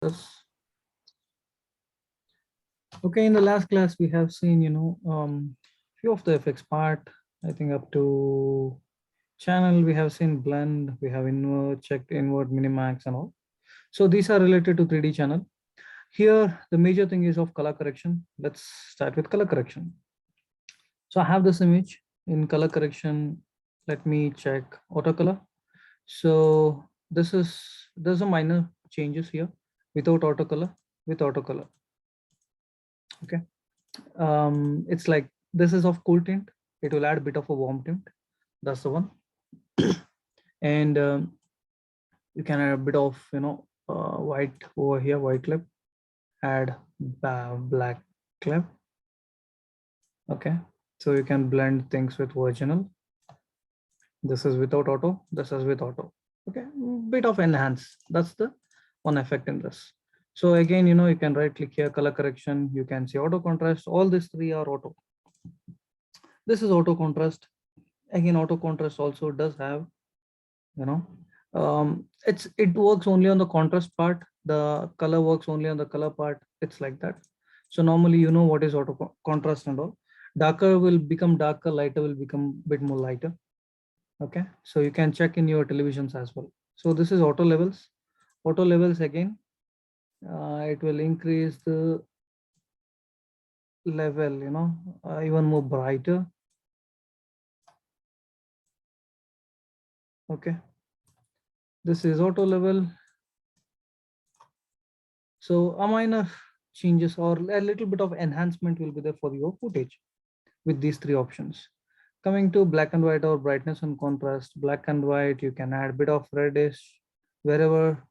this. Okay, in the last class we have seen, few of the FX part. I think up to channel we have seen blend, we have invert, checked invert, minimax and all. So these are related to 3D channel. Here the major thing is of color correction. Let's start with color correction. So I have this image in color correction. Let me check auto color. So there's a minor changes here without auto color, with auto color. Okay. It's like this is of cool tint. It will add a bit of a warm tint. That's the one. And you can add a bit of white over here, white clip. Add black clip. Okay. So you can blend things with original. This is without auto. This is with auto. Okay. Bit of enhance. That's the one effect in this. So again, you can right click here, color correction. You can see auto contrast. All these three are auto. This is auto contrast. Again, auto contrast also does have, it works only on the contrast part. The color works only on the color part. It's like that. So normally, what is auto contrast and all. Darker will become darker, lighter will become a bit more lighter. Okay, so you can check in your televisions as well. So this is auto levels. Auto levels again, it will increase the level, even more brighter. Okay, this is auto level. So a minor changes or a little bit of enhancement will be there for your footage with these three options. Coming to black and white or brightness and contrast, black and white, you can add a bit of reddish. Wherever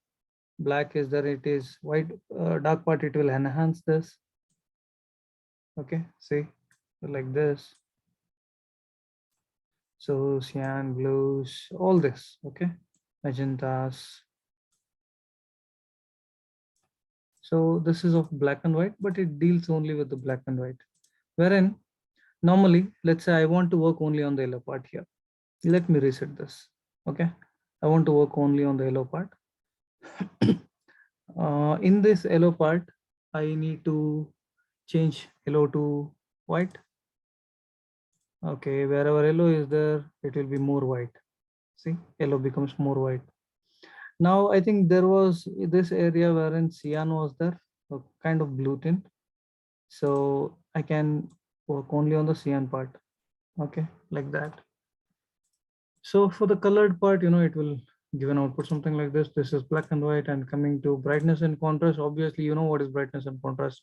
black is there, it is white, dark part, it will enhance this. Okay, see, like this. So cyan, blues, all this, okay, magentas. So this is of black and white, but it deals only with the black and white. Wherein normally, let's say I want to work only on the yellow part here. Let me reset this. Okay, I want to work only on the yellow part. In this yellow part, I need to change yellow to white. Okay, wherever yellow is there, it will be more white. See, yellow becomes more white. Now I think there was this area wherein cyan was there, a kind of blue tint. So I can work only on the cyan part. Okay, like that. So for the colored part, it will give an output something like this. This is black and white. And coming to brightness and contrast, obviously you know what is brightness and contrast.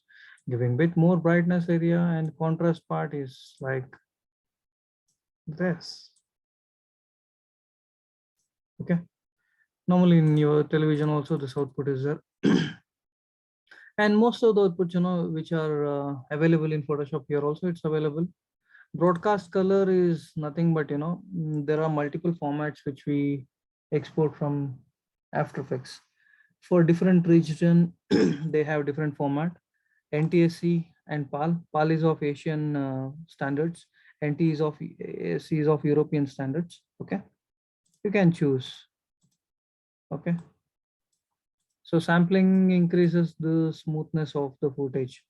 Giving bit more brightness area, and contrast part is like this. Okay, normally in your television also this output is there. And most of the outputs which are available in Photoshop here also, it's available. Broadcast color is nothing but there are multiple formats which we export from After Effects. For different region they have different format. NTSC and PAL. PAL is of Asian standards. NT is of C is of European standards. Okay, you can choose. Okay, so sampling increases the smoothness of the footage.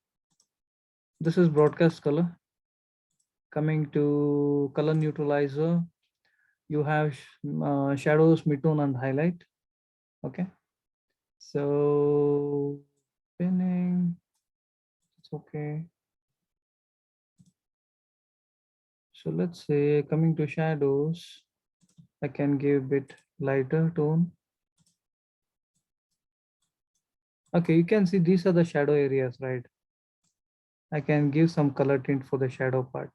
This is broadcast color. Coming to color neutralizer, you have shadows, midtone, and highlight. Okay, so pinning, it's okay. So let's say coming to shadows, I can give a bit lighter tone. Okay, you can see these are the shadow areas, right? I can give some color tint for the shadow part.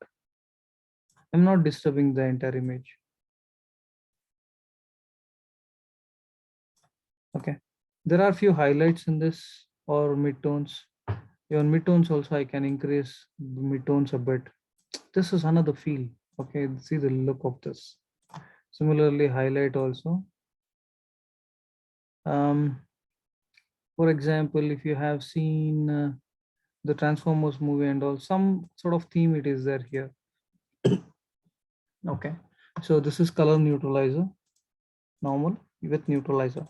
I'm not disturbing the entire image. Okay, there are few highlights in this or midtones. Even midtones also I can increase midtones a bit. This is another feel. Okay, see the look of this. Similarly, highlight also. For example, if you have seen the Transformers movie and all, some sort of theme it is there here. Okay, so this is color neutralizer, normal with neutralizer.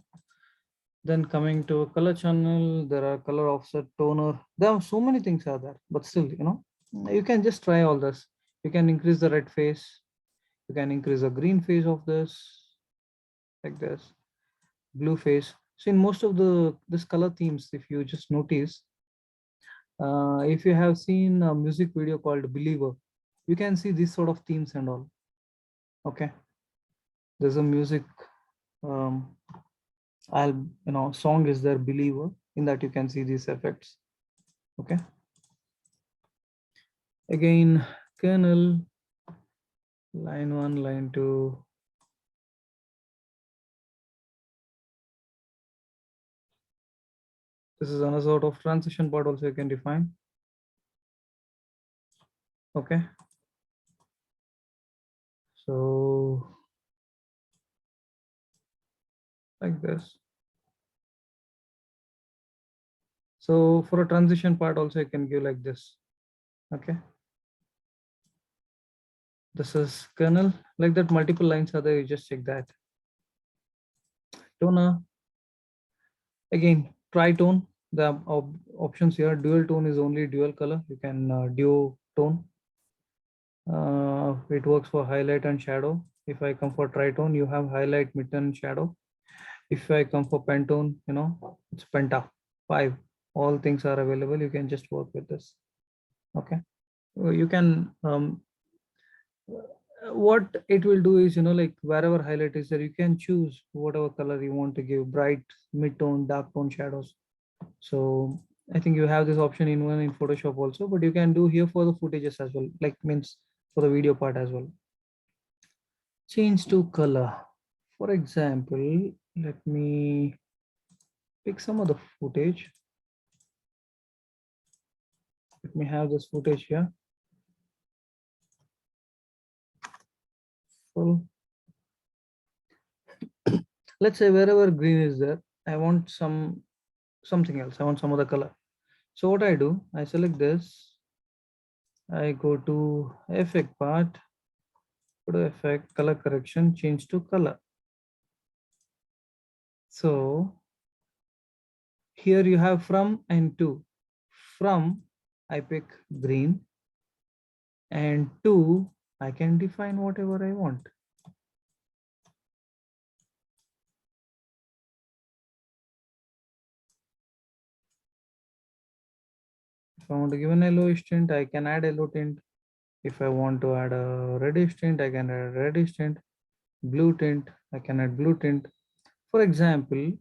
Then coming to color channel, there are color offset toner. There are so many things are there, but still, you can just try all this. You can increase the red face. You can increase the green face of this, like this, blue face. So in most of this color themes, if you just notice, if you have seen a music video called Believer, you can see these sort of themes and all. Okay, there's a music um, song is there, Believer. In that you can see these effects. Okay. Again, kernel, line 1, line 2. This is another sort of transition part also you can define. Okay. So like this. So for a transition part also you can give like this. Okay. This is kernel. Like that, multiple lines are there. You just check that. Toner. Again, tritone. The options here. Dual tone is only dual color. You can duo tone. It works for highlight and shadow. If I come for tritone, you have highlight, midtone, shadow. If I come for pentone, it's penta, 5. All things are available. You can just work with this. Okay. You can, what it will do is, like wherever highlight is there, you can choose whatever color you want to give, bright, mid-tone, dark tone shadows. So I think you have this option in Photoshop also, but you can do here for the footages as well, like means for the video part as well. Change to color. For example, let me pick some of the footage. Let me have this footage here. Full. Let's say wherever green is there, I want something else. I want some other color. So what I do, I select this. I go to effect part, go to effect, color correction, change to color. So here you have from and to. From, I pick green, and to, I can define whatever I want. If I want to give an yellowish tint, I can add yellow tint. If I want to add a reddish tint, I can add a reddish tint. Blue tint, I can add blue tint. For example,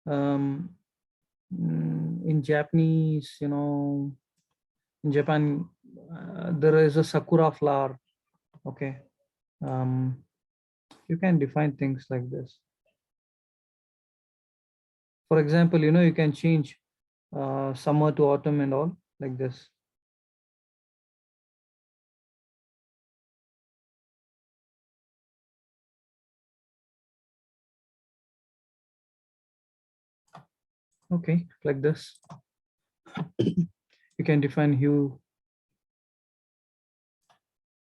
in Japanese, in Japan, there is a sakura flower. Okay. You can define things like this. For example, you can change summer to autumn and all like this. Okay, like this. You can define hue.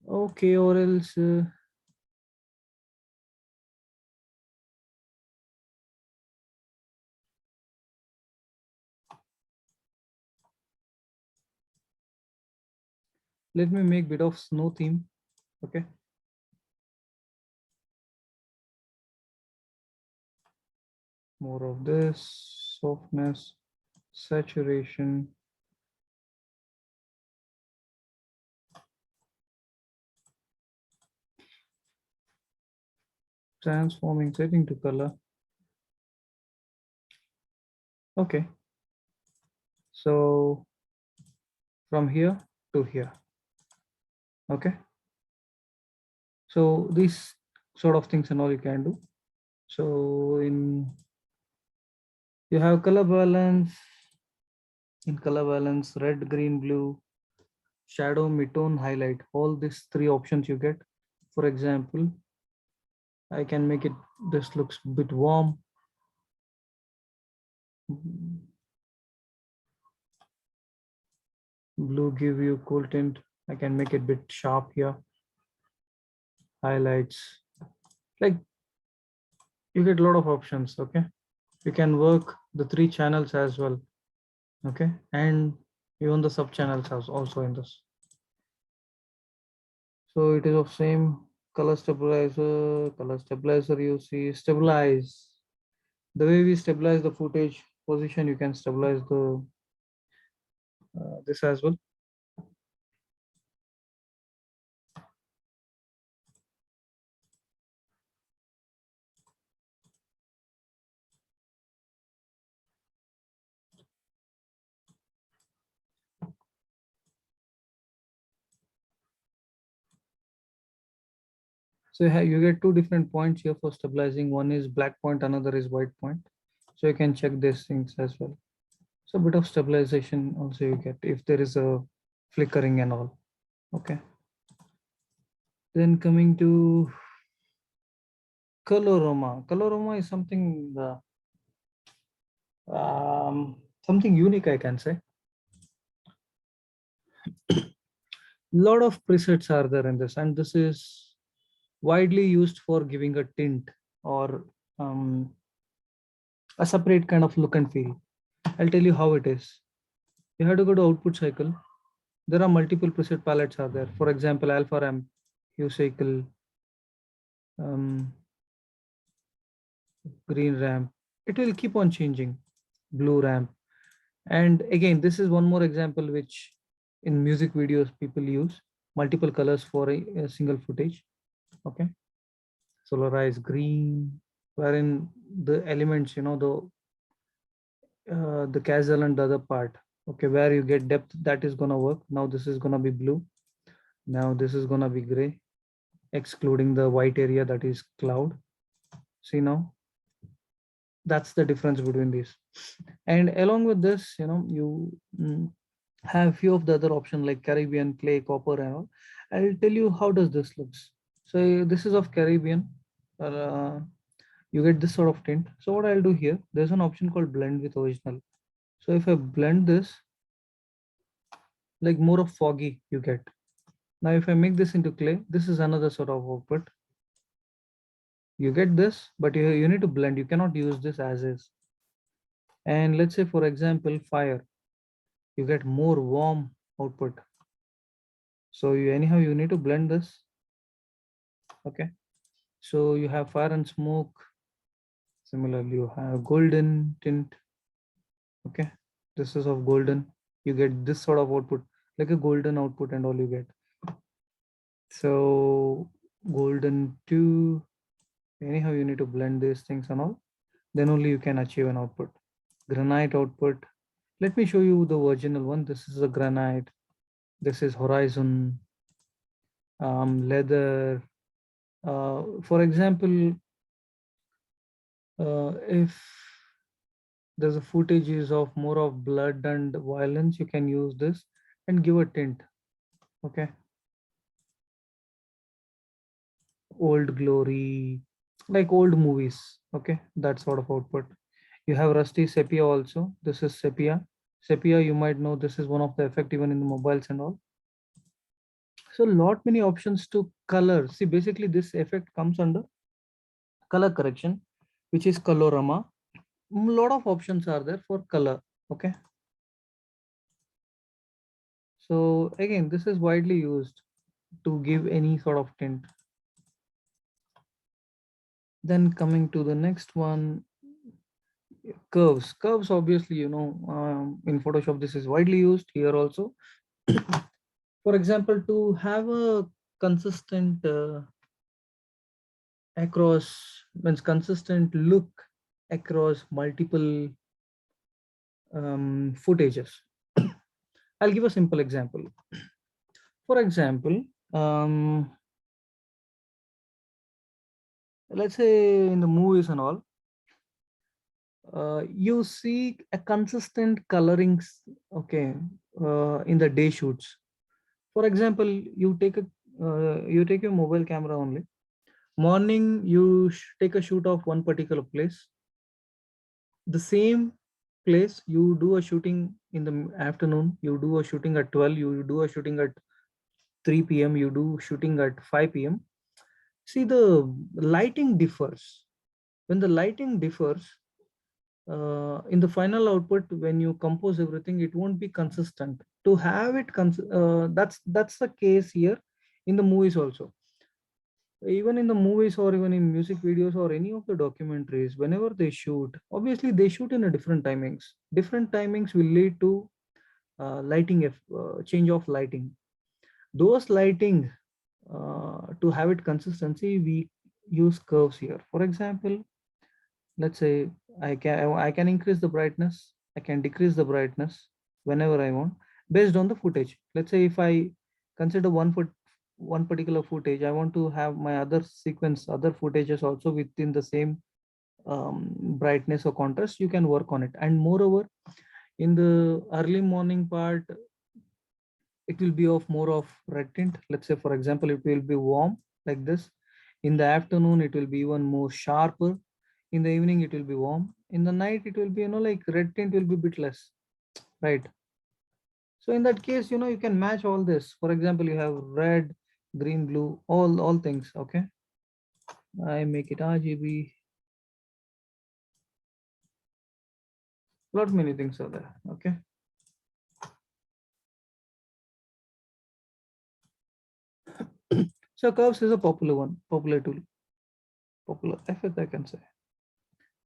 Okay, or else let me make bit of snow theme. Okay. More of this, softness, saturation. Transforming setting to color. Okay. So from here to here. Okay. So these sort of things and all you can do. So you have color balance. In color balance, red, green, blue, shadow, midtone, highlight. All these 3 options you get. For example, I can make it, this looks a bit warm. Blue give you cool tint. I can make it a bit sharp here. Highlights. Like you get a lot of options. Okay. You can work the 3 channels as well. Okay, and even the sub channels also in this. So it is of same color stabilizer. Color stabilizer, you see stabilize. The way we stabilize the footage position, you can stabilize the this as well. So you get 2 different points here for stabilizing. One is black point, another is white point. So you can check these things as well. So a bit of stabilization also you get if there is a flickering and all. Okay. Then coming to colorama. Colorama is something unique, I can say. Lot of presets are there in this, and this is widely used for giving a tint or a separate kind of look and feel. I'll tell you how it is. You have to go to output cycle. There are multiple preset palettes are there. For example, alpha ramp, hue cycle, um, green ramp. It will keep on changing. Blue ramp. And again, this is one more example which in music videos people use multiple colors for a single footage. Okay. Solarize green, wherein the elements, the castle and the other part. Okay, where you get depth, that is gonna work. Now this is gonna be blue. Now this is gonna be gray, excluding the white area that is cloud. See now, that's the difference between these. And along with this, you have few of the other options like Caribbean, clay, copper, and all. I'll tell you how does this looks. So this is of Caribbean. Uh, you get this sort of tint. So what I'll do here, there's an option called blend with original. So if I blend this, like more of foggy, you get. Now if I make this into clay, this is another sort of output. You get this, but you need to blend. You cannot use this as is. And let's say, for example, fire, you get more warm output. So anyhow, you need to blend this. Okay. So you have fire and smoke. Similarly, you have golden tint. Okay. This is of golden. You get this sort of output, like a golden output and all you get. So golden 2, anyhow, you need to blend these things and all. Then only you can achieve an output. Granite output. Let me show you the original one. This is a granite. This is horizon, leather. For example, if there's a footage is of more of blood and violence, you can use this and give a tint. Okay. Old glory, like old movies. Okay, that sort of output. You have rusty sepia also. This is sepia. Sepia, you might know this is one of the effect even in the mobiles and all. So lot many options to color. See, basically this effect comes under color correction, which is colorama. Lot of options are there for color. Okay. So again, this is widely used to give any sort of tint. Then coming to the next one, curves obviously, in Photoshop this is widely used here also. For example, to have a consistent means consistent look across multiple footages. I'll give a simple example. For example, let's say in the movies and all, you see a consistent colorings. Okay, in the day shoots. For example, you take your mobile camera only. Morning, you take a shoot of one particular place. The same place, you do a shooting in the afternoon. You do a shooting at 12. You do a shooting at 3 p.m. You do shooting at 5 p.m. See, the lighting differs. When the lighting differs, in the final output, when you compose everything, it won't be consistent. To have it, that's the case here in the movies also. Even in the movies or even in music videos or any of the documentaries, whenever they shoot, obviously they shoot in a different timings. Different timings will lead to change of lighting. Those lighting, to have it consistency, we use curves here. For example, let's say I can increase the brightness, I can decrease the brightness whenever I want, based on the footage. Let's say if I consider one particular footage, I want to have my other footages also within the same brightness or contrast. You can work on it. And moreover, in the early morning part, it will be of more of red tint. Let's say, for example, it will be warm like this. In the afternoon, it will be even more sharper. In the evening, it will be warm. In the night, it will be, like red tint will be a bit less, right? So in that case, you can match all this. For example, you have red, green, blue, all things. Okay, I make it RGB. Lot many things are there. Okay. So curves is a popular tool, popular effect, I can say.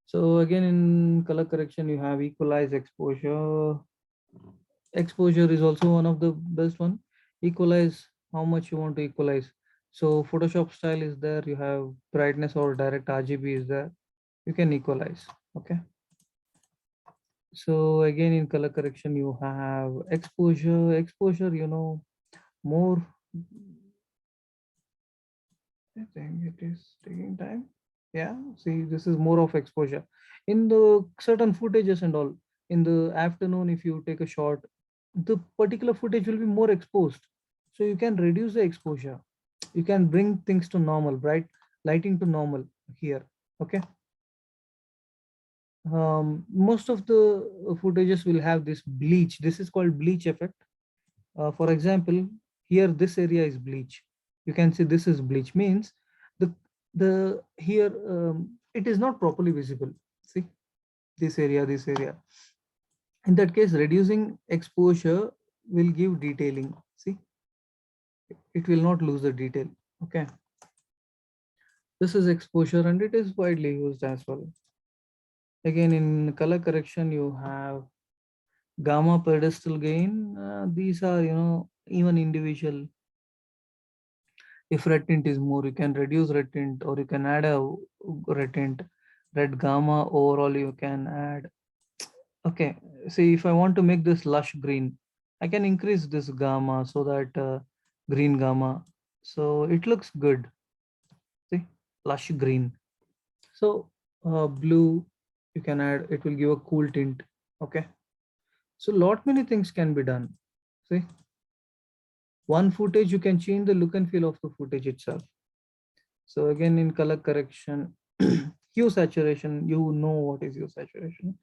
So again, in color correction, you have equalize, exposure. Exposure is also one of the best one. Equalize, how much you want to equalize. So Photoshop style is there. You have brightness or direct RGB is there. You can equalize. Okay. So again, in color correction, you have exposure. Exposure, more. I think it is taking time. Yeah, see, this is more of exposure. In the certain footages and all, in the afternoon, if you take a shot, the particular footage will be more exposed. So you can reduce the exposure. You can bring things to normal, right? Lighting to normal here. Okay. Most of the footages will have this bleach. This is called bleach effect. For example, here this area is bleach. You can see this is bleach, means the here it is not properly visible. See, this area. In that case, reducing exposure will give detailing. See, it will not lose the detail. Okay, this is exposure and it is widely used as well. Again, in color correction, you have gamma, pedestal gain. These are, even individual. If red tint is more, you can reduce red tint or you can add a red tint. Red gamma, overall you can add. Okay, see, if I want to make this lush green, I can increase this gamma so that green gamma, so it looks good. See, lush green. So blue, you can add, it will give a cool tint. Okay, so lot many things can be done. See, one footage, you can change the look and feel of the footage itself. So again, in color correction, hue saturation, you know what is hue saturation.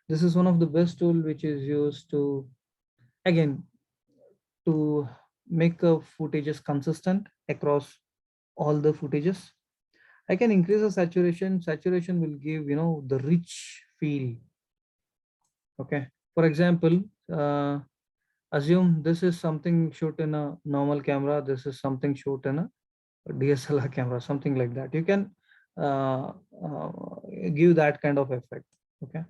This is one of the best tool which is used to, again, to make a footages consistent across all the footages. I can increase the saturation. Saturation will give, the rich feel. Okay. For example, assume this is something shoot in a normal camera. This is something shoot in a DSLR camera, something like that. You can uh, uh, give that kind of effect. Okay.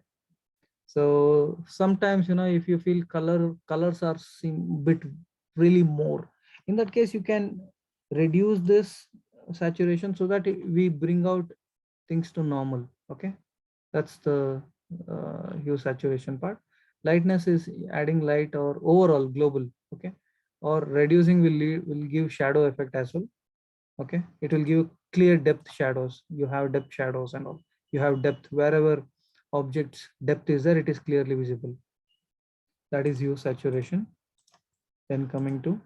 So sometimes, if you feel colors are seem bit really more, in that case, you can reduce this saturation so that we bring out things to normal. Okay. That's the hue saturation part. Lightness is adding light or overall global. Okay. Or reducing will give shadow effect as well. Okay, it will give clear depth shadows. You have depth shadows and all. You have depth wherever objects depth is there, it is clearly visible. That is hue saturation. Then coming to,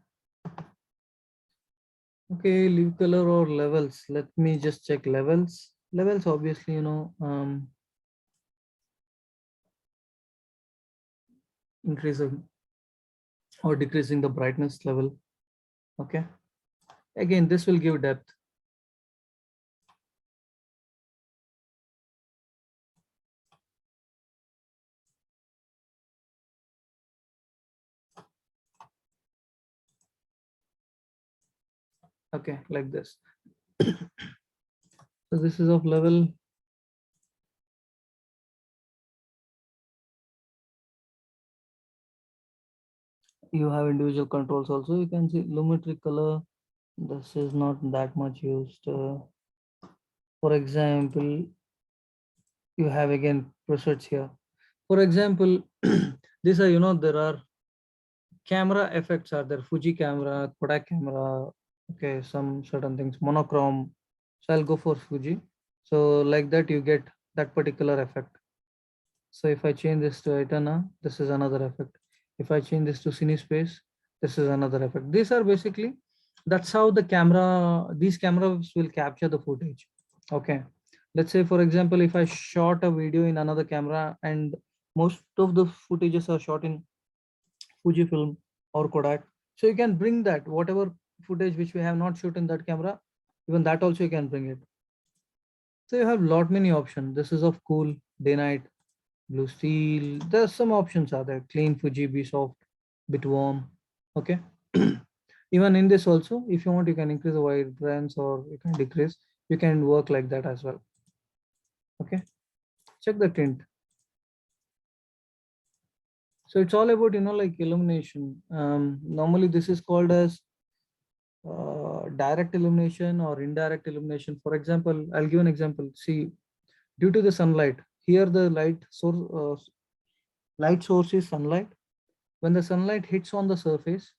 okay, leaf color or levels. Let me just check levels. Levels, obviously, increasing or decreasing the brightness level. Okay, again, this will give depth. Okay, like this. So this is of level. You have individual controls also. You can see lumetri color. This is not that much used. For example, you have again presets here. For example, these are, there are camera effects are there. Fuji camera, Kodak camera. Okay, some certain things, monochrome. So I'll go for Fuji. So like that, you get that particular effect. So if I change this to Etana, this is another effect. If I change this to CineSpace, this is another effect. These are basically, that's how these cameras will capture the footage. Okay. Let's say, for example, if I shot a video in another camera and most of the footages are shot in Fujifilm or Kodak. So you can bring that, whatever footage which we have not shot in that camera, even that also you can bring it. So you have lot many options. This is of cool, day night, blue steel. There's some options are there. Clean Fuji, be soft, bit warm. Okay. Even in this also, if you want, you can increase the vibrance or you can decrease. You can work like that as well. Okay. Check the tint. So it's all about, like illumination. Normally this is called as direct illumination or indirect illumination. For example, I'll give an example. See, due to the sunlight, here the light source is sunlight. When the sunlight hits on the surface,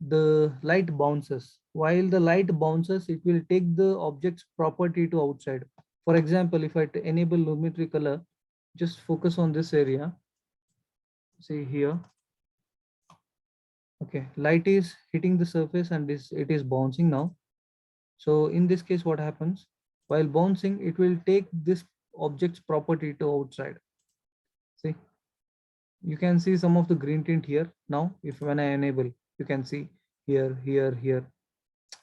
the light bounces. While the light bounces, it will take the object's property to outside. For example, if I enable lumetri color, just focus on this area. See here. Okay, light is hitting the surface and it is bouncing now. So in this case, what happens? While bouncing, it will take this object's property to outside. See, you can see some of the green tint here. Now, if when I enable, you can see here, here, here.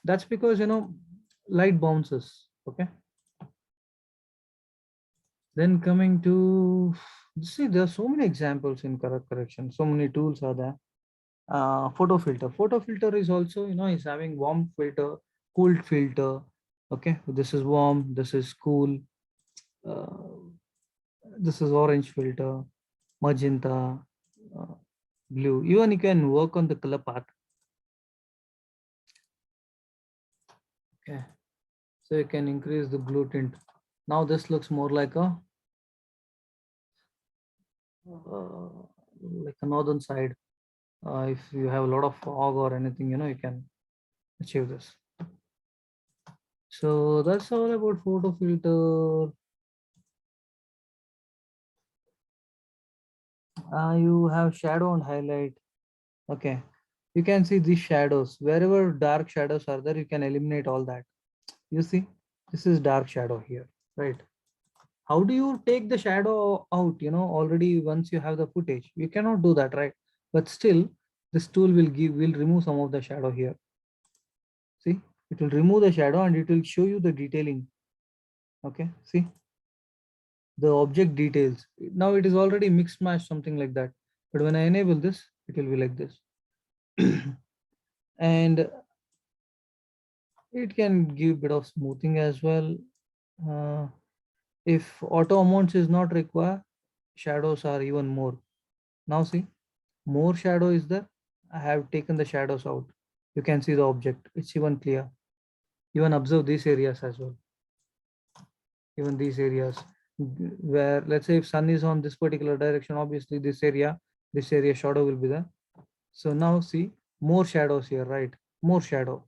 That's because, light bounces. Okay. Then coming to, see, there are so many examples in color correction. So many tools are there. Photo filter. Photo filter is also, is having warm filter, cooled filter. Okay. This is warm. This is cool. Uh, this is orange filter, magenta, uh, blue. Even you can work on the color path. Okay, so you can increase the blue tint. Now this looks more like a northern side. If you have a lot of fog or anything, you can achieve this. So that's all about photo filter. You have shadow and highlight. Okay, you can see these shadows. Wherever dark shadows are there, you can eliminate all that. You see, this is dark shadow here, right? How do you take the shadow out, already once you have the footage? You cannot do that, right? But still, this tool will remove some of the shadow here. See, it will remove the shadow and it will show you the detailing. Okay, see the object details. Now it is already mixed match, something like that. But when I enable this, it will be like this. And it can give bit of smoothing as well. uh, if auto amounts is not required, shadows are even more. Now see, more shadow is there. I have taken the shadows out. You can see the object, it's even clear. Even observe these areas as well. Even these areas where, let's say, if sun is on this particular direction, obviously this area shadow will be there. So now see, more shadows here, right? More shadow.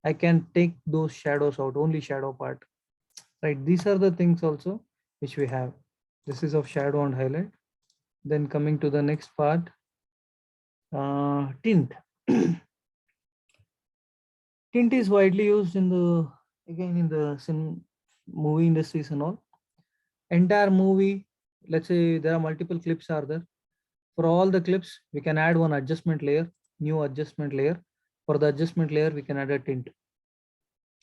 I can take those shadows out, only shadow part, right? These are the things also which we have. This is of shadow and highlight. Then coming to the next part, tint. Tint is widely used in the, again, in the movie industries and all. Entire movie, let's say there are multiple clips are there. For all the clips, we can add one adjustment layer, new adjustment layer. For the adjustment layer, we can add a tint.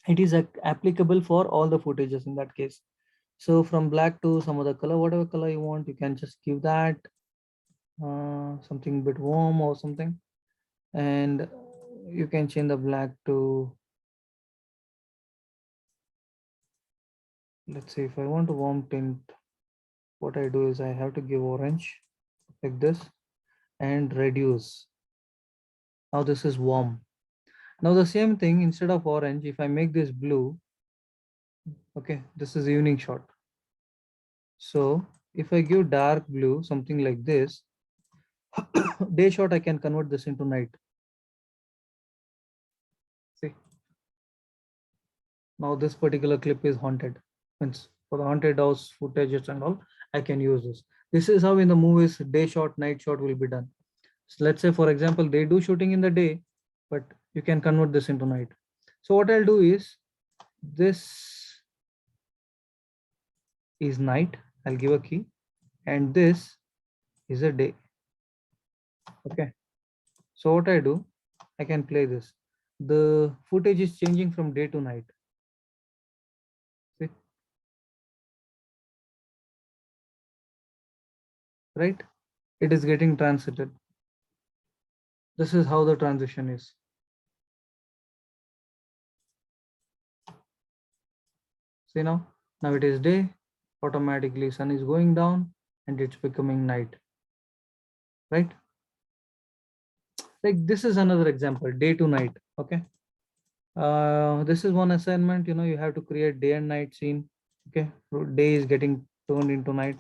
It is applicable for all the footages in that case. So from black to some other color, whatever color you want, you can just give that something bit warm or something, and you can change the black to Let's see, if I want a warm tint, what I do is I have to give orange like this and reduce. Now this is warm. Now the same thing, instead of orange, if I make this blue, okay, this is evening shot. So if I give dark blue, something like this, day shot, I can convert this into night. See, now this particular clip is haunted. Means for the haunted house footages and all, I can use this. This is how in the movies day shot, night shot will be done. So let's say, for example, they do shooting in the day, but you can convert this into night. So what I'll do is, this is night. I'll give a key, and this is a day. Okay. So what I do, I can play this. The footage is changing from day to night. See, right? It is getting transited. This is how the transition is. See now it is day, automatically sun is going down and it's becoming night, right? Like this is another example, day to night, okay? This is one assignment, you have to create day and night scene, okay? Day is getting turned into night.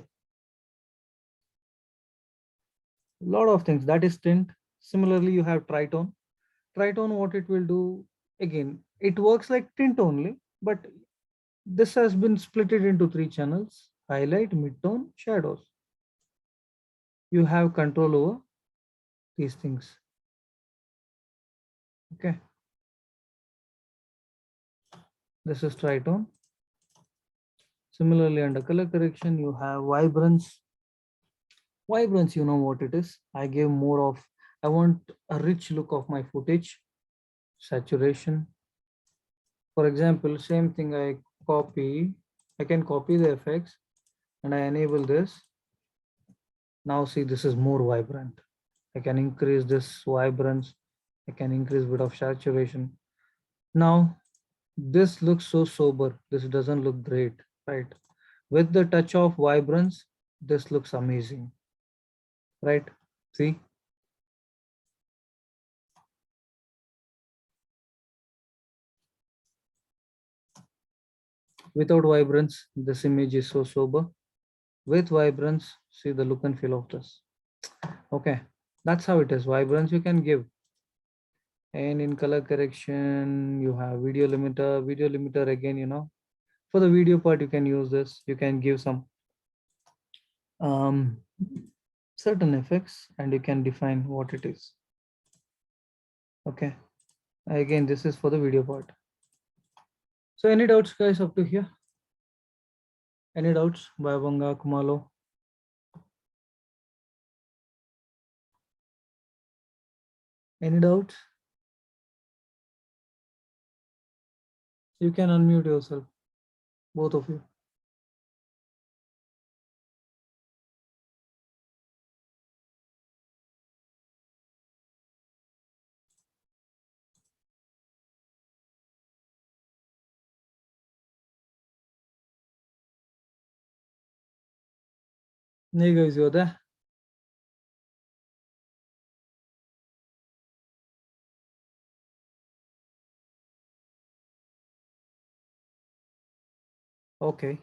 A lot of things, that is tint. Similarly, you have tritone. Tritone, what it will do, again, it works like tint only, but this has been split it into three channels: highlight, midtone, shadows. You have control over these things. Okay, this is tritone. Similarly, under color correction, you have vibrance. Vibrance, you know what it is. I gave more of, I want a rich look of my footage. Saturation. For example, same thing, I can copy the effects and I enable this. Now see, this is more vibrant. I can increase this vibrance. I can increase bit of saturation. Now, this looks so sober. This doesn't look great, right? With the touch of vibrance, this looks amazing, right? See, without vibrance, this image is so sober. With vibrance, see the look and feel of this. Okay, that's how it is. Vibrance you can give. And in color correction, you have video limiter. Video limiter again, for the video part, you can use this. You can give some um, certain effects and you can define what it is. Okay, again, this is for the video part. So any doubts, guys, up to here? Any doubts? Bayabanga, Kumalo? Any doubts? You can unmute yourself, both of you. Hey guys, you're there? Okay,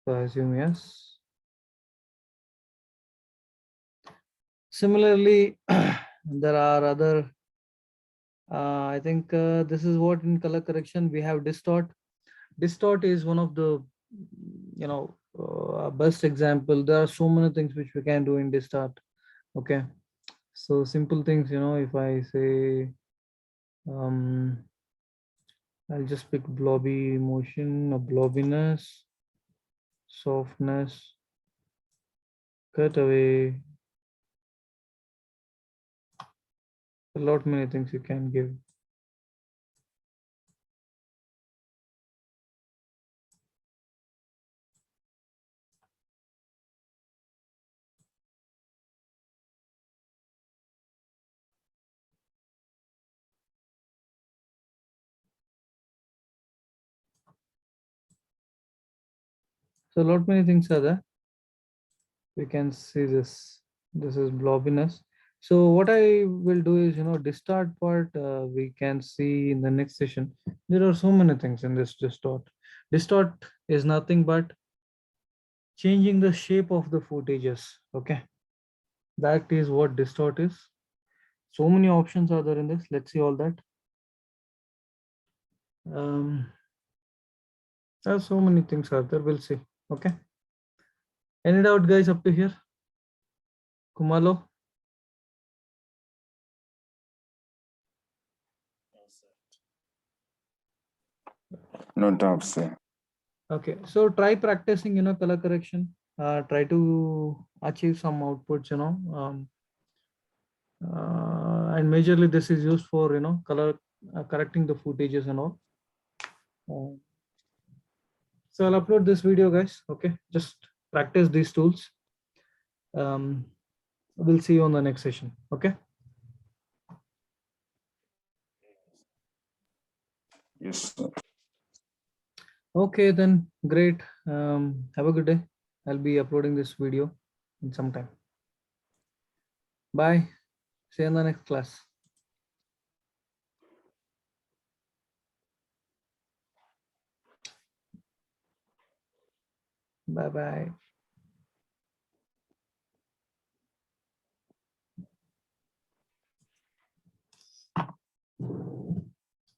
so I assume yes. Similarly, there are other, I think this is what in color correction we have distort. Distort is one of the, best example. There are so many things which we can do in distort. Okay, so simple things, if I say, um, I'll just pick blobby motion or blobbiness, softness, cut away, a lot many things you can give. So a lot many things are there. We can see this is blobbiness. So what I will do is, distort part, we can see in the next session. There are so many things in this distort. Distort is nothing but changing the shape of the footages. Okay, that is what distort is. So many options are there in this. Let's see all that. There are so many things are there. We'll see. Okay, any doubt guys up to here? Kumalo? No doubt, sir. Okay, so try practicing, color correction. Try to achieve some outputs, and majorly this is used for, color correcting the footages and all. Uh, so I'll upload this video, guys. Okay, just practice these tools. We'll see you on the next session. Okay. Yes, sir. Okay, then great. Have a good day. I'll be uploading this video in some time. Bye. See you in the next class. Bye bye.